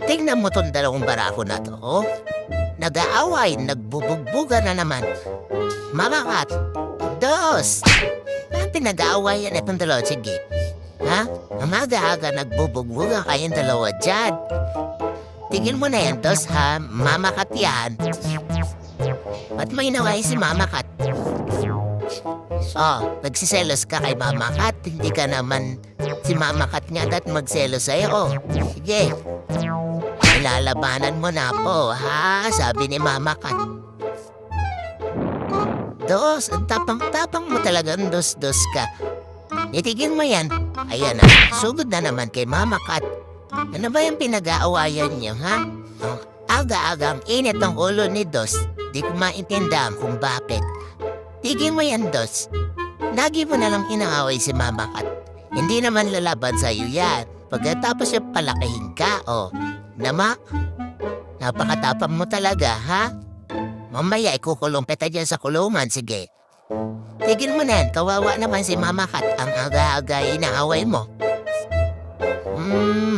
Tingnan mo tong dalawang barako na to, oh. Nag-aaway, nagbubugbuga na naman. Mamakat, dos! Bakit nag-aawayan itong dalawa? Sige. Ha? Umaga-aga nagbubugbuga kayong dalawa dyan. Tigil mo na yan, dos, ha? Mamakat yan. Ba't mo inaway si Mamakat? Oh, nagsiselos ka kay Mamakat. Hindi ka naman si Mamakat nga at magselos sa'yo. Oh, sige. Ilalabanan mo na po, ha? Sabi ni Mamakat. Dos, ang tapang-tapang mo talagang dos-dos ka. Itigil mo yan. Ayan na, sugod na naman kay Mamakat. Ano ba yung pinag-aawayan niyo, ha? Oh, aga-aga ang init ng ulo ni Dos. Di ko maintindihan kung bakit. Tigil mo yan, Dos. Lagi mo na lang inaaway si Mamakat. Hindi naman lalaban sa'yo yan. Pagkatapos yung palakihin ka, oh. Nama, napakatapang mo talaga, ha? Mamaya ikukulong kita dyan sa kulungan, sige. Tigil mo na yan, kawawa naman si Mamakat. Ang aga-aga inaaway mo.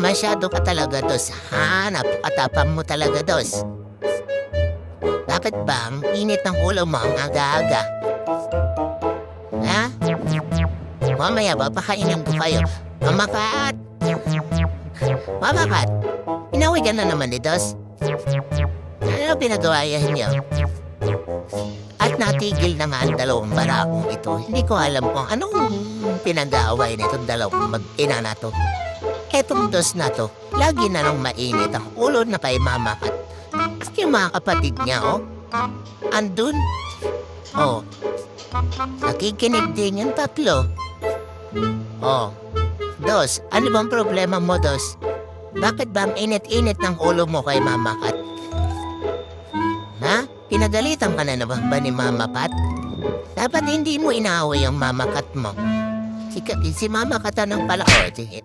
Masyado ka talaga, Dos, ha? Napakatapang mo talaga, Dos. Dapat ba ang init ng ulo mo ang aga-aga? Ha? Mamaya ba, pakainin ko kayo. Mamakat! Mamakat! Inaway ka na naman ni Dos. Ano pinagawayan niyo? At natigil na nga ang dalawang barakong ito. Hindi ko alam kung anong pinag-aaway nitong dalawang mag-ina na to. Etong Dos na to, lagi na nang mainit ang ulo na kay Mamakat. At yung mga kapatid niya, oh. Andun. Oh. Nakikinig din yung tatlo. Oh. Dos, ano bang problema mo, Dos? Bakit ba ang init-init ng ulo mo kay Mamakat? Ha? Pinagalitan ka na ba ni Mamakat? Dapat hindi mo inaaway ang Mamakat mo. Si Mamakat ng pala. Oh, sige.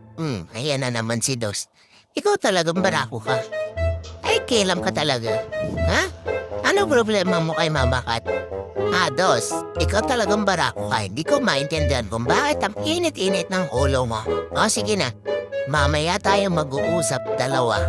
Ayan na naman si Dos. Ikaw talagang barako ka. Ay, kailan ka talaga. Ha? Ano problema mo kay Mamakat? Dos, ikaw talagang barako ka. Hindi ko maintindihan kung bakit ang init-init ng ulo mo. O, sige na. Mamaya tayo mag-uusap dalawa.